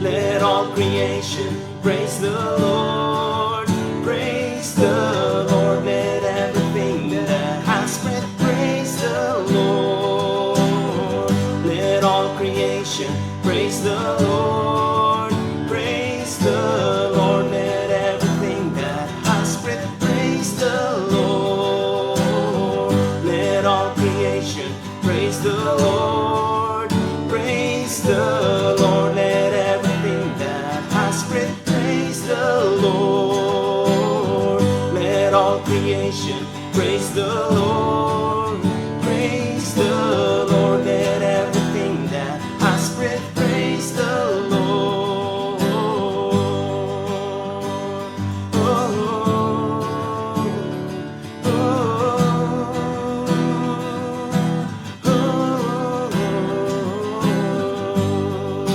Let all creation praise the Lord. Praise the Lord. Let everything that has breath praise the Lord. Let all creation praise the Lord.